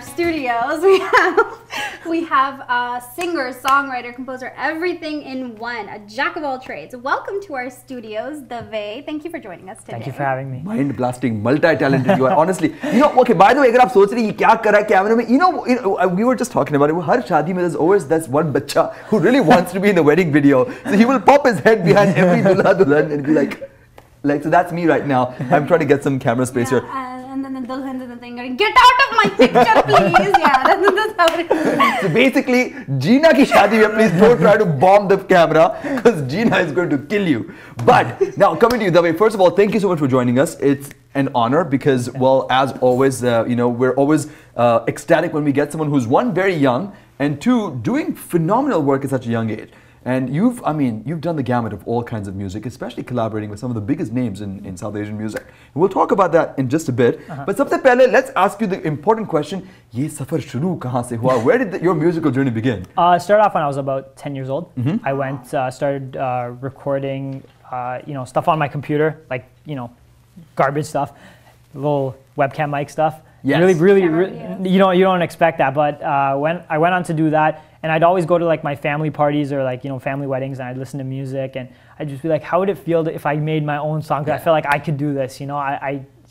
studios, we have a singer, songwriter, composer, everything in one, a jack of all trades. Welcome to our studios, Tvone. Thank you for joining us today. Thank you for having me. Mind blasting, multi-talented you are. Honestly, okay. By the way, if you're thinking, what is camera? We were just talking about it. Every shadi there's always that one bacha who really wants to be in the wedding video. So he will pop his head behind every dulha dulhan and be like, so that's me right now. I'm trying to get some camera space here. And then the dulhan is the thing going, get out of my picture, please. Yeah, that's how it is. So basically, Gina ki shadi mein, please don't try to bomb the camera because Gina is going to kill you. But now coming to you, Tvone, first of all, thank you so much for joining us. It's an honor because, well, as always, we're always ecstatic when we get someone who's one, very young, and two, doing phenomenal work at such a young age. And you've done the gamut of all kinds of music, especially collaborating with some of the biggest names in South Asian music. And we'll talk about that in just a bit. But sabse pehle, let's ask you the important question. Ye safar shuru kahan se hua? Where did your musical journey begin? It started off when I was about 10 years old. I went, started recording, stuff on my computer, like, garbage stuff, little webcam mic stuff. Yes. Really, you don't expect that. But when I went on to do that, and I'd always go to like my family parties or like, family weddings, and I'd listen to music, and I'd just be like, how would it feel if I made my own song? Because I felt like I could do this,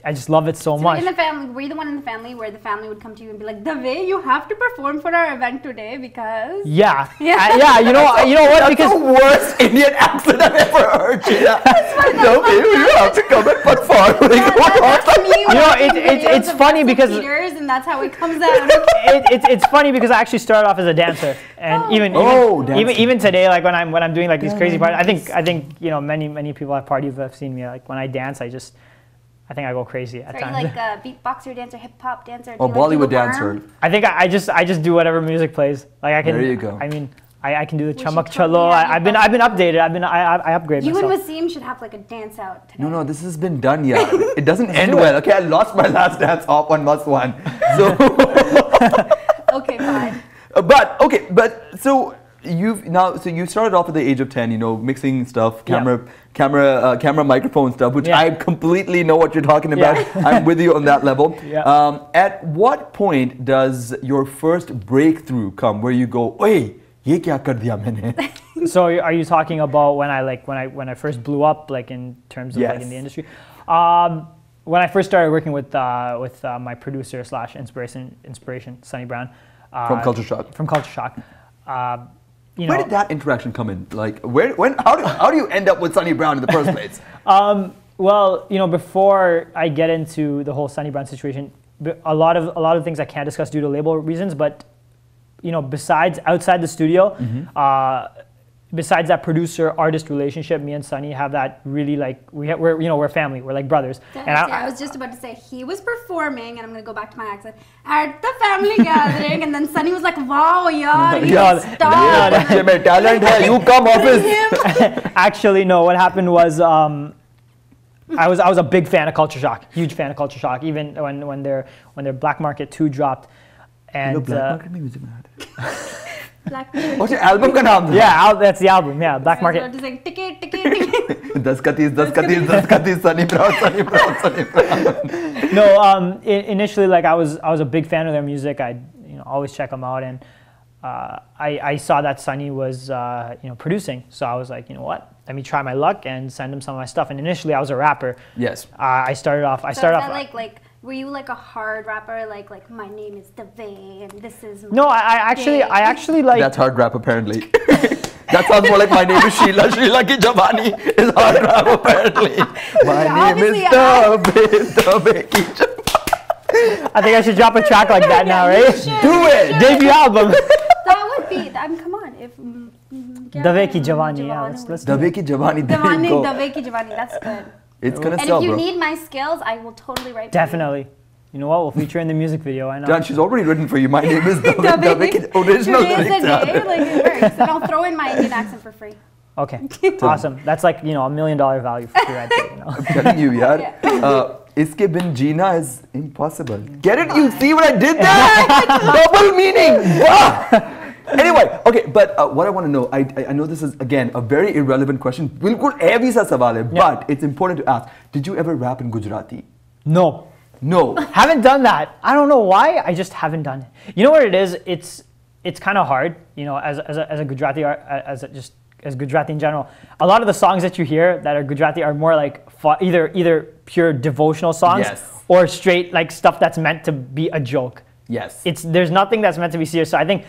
I just love it so much. In the family, were you the one in the family where the family would come to you and be like, Tvone, you have to perform for our event today because... Yeah. You know what? That's because the worst Indian accent I've ever heard, Gina. Tvone, you have to come and perform. It's funny because... And that's how it comes out. It's funny because I actually started off as a dancer, and even today, like when I'm doing like these crazy parties, I think many people at parties have seen me, like when I dance, I think I go crazy at times. Are you like a beatboxer dancer, hip hop dancer? Or Bollywood dancer? I think I just do whatever music plays. Like I can. There you go. I mean, I can do the chamak chalo. I've been updated. I upgrade myself. You and Wasim should have like a dance out today. No, this has been done, yeah. It doesn't end well. Okay, I lost my last dance off on MastOne. So okay, fine. So you started off at the age of 10, mixing stuff, camera, microphone stuff, which I completely know what you're talking about. I'm with you on that level. At what point does your first breakthrough come where you go, "Hey, ye kya kar diya maine?" So are you talking about when I first blew up, like in terms of like in the industry? When I first started working with my producer / inspiration, Sunny Brown. From Culture Shock. From Culture Shock. Where did that interaction come in? Like, how do you end up with Sunny Brown in the first place? Well, before I get into the whole Sunny Brown situation, a lot of things I can't discuss due to label reasons. But besides outside the studio, besides that producer-artist relationship, me and Sunny have that really like we're family. We're like brothers. I was just about to say he was performing, and I'm gonna go back to my accent at the family gathering, and then Sunny was like, "Wow, yaar, he's a star." Talent hai, you come office. Actually, no. What happened was I was a big fan of Culture Shock, huge fan of Culture Shock. Even when their Black Market 2 dropped, and Black Market mein music mein What's your album ka naam? Yeah, that's the album. Yeah, Black Market. I was like, ticket. 10 Sunny Brown. No, initially, like I was a big fan of their music. I'd always check them out, and I saw that Sunny was producing. So I was like, you know what? Let me try my luck and send him some of my stuff. And initially, I was a rapper. Yes. I started off. Were you like a hard rapper, like my name is Tvone and this is my No, I actually like... That's hard rap apparently. That sounds more like my name is Sheila. Sheila ki Jawani is hard rap apparently. My name is Tvone ki Jawani. I think I should drop a track like that now, right? Do it! Debut album. That would be, come on, if... Tvone ki Jawani, yeah, let's do it. Tvone ki Jawani, Tvone ki Jawani, that's good. It's gonna and sell, if you bro. need my skills, I will totally write. Definitely. You know what? We'll feature in the music video. I know. Done. She's already written for you. My name is Tvone. Original lyrics. Like it works. And I'll throw in my Indian accent for free. Okay. Awesome. That's like $1 million value for free right there. I'm telling you, yaar. Iske bin Gina is impossible. Get it? You see what I did there? Double meaning. Anyway, okay, but what I want to know, I know this is again a very irrelevant question. Bilkul aisa sawal hai, but it's important to ask. Did you ever rap in Gujarati? No. No. Haven't done that. I don't know why. I just haven't done it. You know what it is? It's kind of hard. You know, as a Gujarati as Gujarati in general, a lot of the songs that you hear that are Gujarati are more like either pure devotional songs or straight like stuff that's meant to be a joke. Yes. There's nothing that's meant to be serious. So I think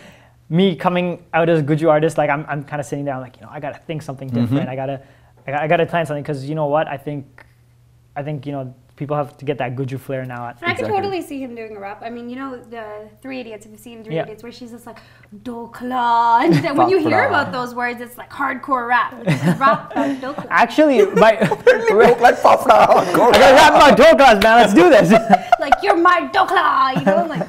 me coming out as a Guju artist, like I'm kind of sitting there, I'm like, you know, I gotta think something different. I gotta plan something, because you know what? I think you know, people have to get that Guju flair now. I could totally see him doing a rap. I mean, you know, the Three Idiots, if you've seen Three Idiots, where she's just like, Dokla. And when you hear about those words, it's like hardcore rap. Rap about Dokla. Actually, I Dokla. gotta rap about Doklas, man. Let's do this. Like, you're my Dokla, you know? Like,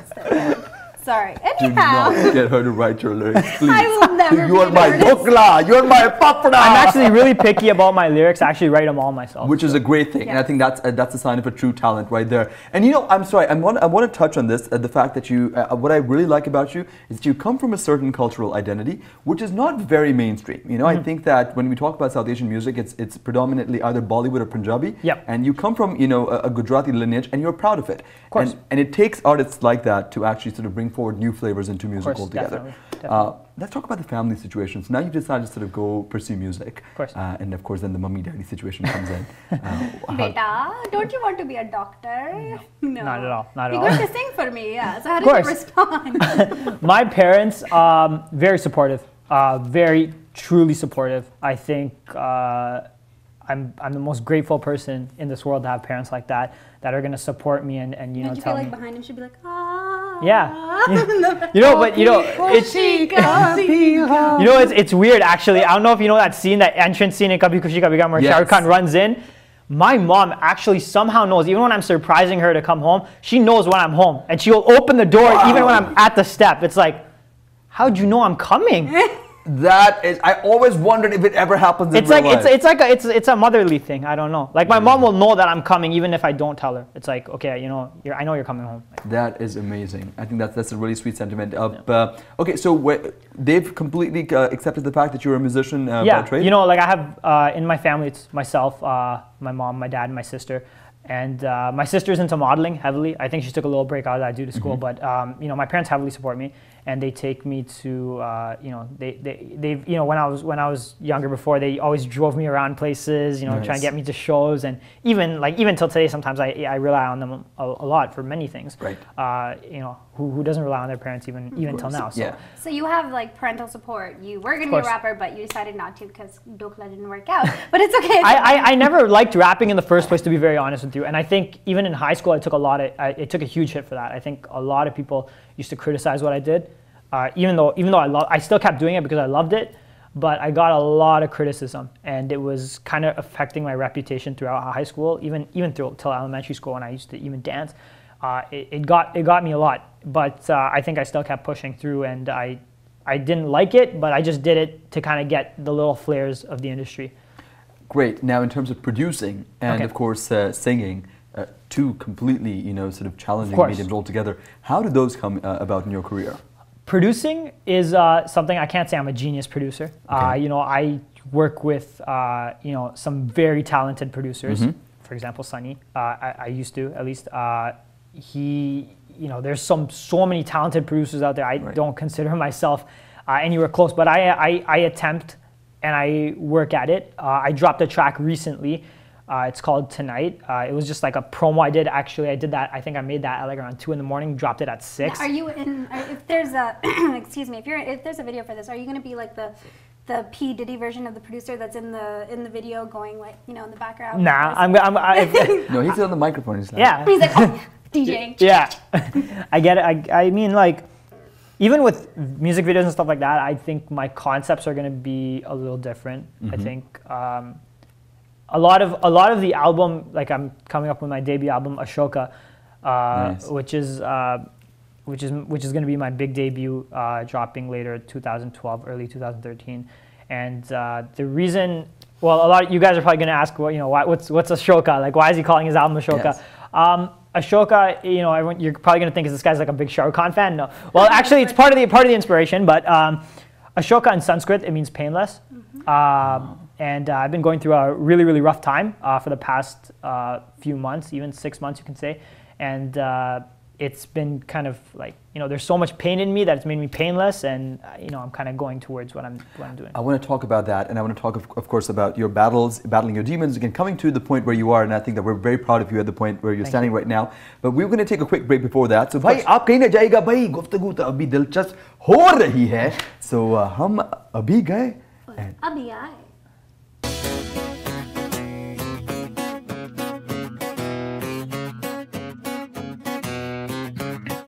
sorry. Do Anyhow. not get her to write your lyrics, please. I will never You are my Dokla. You are my Papda. I'm actually really picky about my lyrics. I actually write them all myself. Which is a great thing, and I think that's a sign of a true talent right there. And you know, I'm sorry, I want to touch on this, the fact that you, what I really like about you is that you come from a certain cultural identity, which is not very mainstream. You know, I think that when we talk about South Asian music, it's predominantly either Bollywood or Punjabi. And you come from, you know, a Gujarati lineage, and you're proud of it. Of course. And it takes artists like that to actually sort of bring forward new flavors into music altogether. Definitely. Let's talk about the family situation. So now you've decided to sort of go pursue music. Of course. And of course then the mummy-daddy situation comes in. Beta, don't you want to be a doctor? No. Not at all. Not at You're all. going to sing for me, yeah. So how did you respond? My parents, very supportive, very truly supportive. I think I'm the most grateful person in this world to have parents like that are going to support me and you know, Don't you tell feel like me. behind him should be like, ah. Yeah. You know, but you know, it's weird actually. I don't know if you know that scene, that entrance scene in Kabhi Khushi Kabhie Gham, where Shah Rukh Khan runs in. My mom actually somehow knows, even when I'm surprising her to come home, she knows when I'm home, and she'll open the door even when I'm at the step. It's like, how'd you know I'm coming? That is, I always wondered if it ever happens in real life. It's a motherly thing. I don't know. Like my mom will know that I'm coming even if I don't tell her. It's like, okay, you know, I know you're coming home. That is amazing. I think that's a really sweet sentiment. Okay, so they've completely accepted the fact that you're a musician by trade? You know, like I have in my family, it's myself, my mom, my dad, and my sister. And my sister's into modeling heavily. I think she took a little break out of that due to school, but you know, my parents heavily support me, and they take me to you know, they've you know, when I was younger before, they always drove me around places, you know, trying to get me to shows, and even till today, sometimes I rely on them a lot for many things. Right. You know, who doesn't rely on their parents even till now? So. Yeah. So you have like parental support. You were going to be a rapper, but you decided not to because Dokla didn't work out. But it's okay. I never liked rapping in the first place, to be very honest with you. And I think even in high school, I took a huge hit for that. I think a lot of people used to criticize what I did, even though I still kept doing it because I loved it. But I got a lot of criticism, and it was kind of affecting my reputation throughout high school, even till elementary school when I used to even dance. It got me a lot, but I think I still kept pushing through, and I didn't like it, but I just did it to kind of get the little flares of the industry. Great. Now, in terms of producing and of course singing, two completely, you know, sort of challenging mediums altogether. How did those come about in your career? Producing is something, I can't say I'm a genius producer. You know, I work with you know, some very talented producers. For example, Sunny. I used to, at least. You know, there's so many talented producers out there. I don't consider myself anywhere close, but I attempt and I work at it. I dropped a track recently. It's called Tonight. It was just like a promo I did. Actually, I did that. I think I made that at like around 2 in the morning. Dropped it at 6. Are you in? If there's a excuse me, if there's a video for this, are you going to be like the P Diddy version of the producer that's in the video, going like, you know, in the background? Nah, No, he's on the microphone. He's like, yeah. He's like, oh, DJ. Yeah, I get it. I mean, like, even with music videos and stuff like that, I think my concepts are going to be a little different. I think a lot of the album, like I'm coming up with my debut album, Ashoka, which is going to be my big debut, dropping later 2012, early 2013. And the reason, well, a lot of you guys are probably going to ask, well, you know, what's Ashoka? Like, why is he calling his album Ashoka? Yes. Ashoka, you know, you're probably going to think this guy's like a big Shah Rukh Khan fan. No, well, actually, it's part of the inspiration. But Ashoka in Sanskrit, it means painless. And I've been going through a really, really rough time for the past few months, even 6 months, you can say. and it's been kind of like, there's so much pain in me that it's made me painless, and I'm kind of going towards what I'm doing. I want to talk about that, and I want to talk, of course, about your battling your demons, again, coming to the point where you are, and I think that we're very proud of you at the point where you're standing right now. But we're going to take a quick break before that. So, भाई आप कहीं ना जाएगा भाई, गुफ्तगू तो अभी दिलचस्प हो रही है. So हम अभी गए. अभी आए.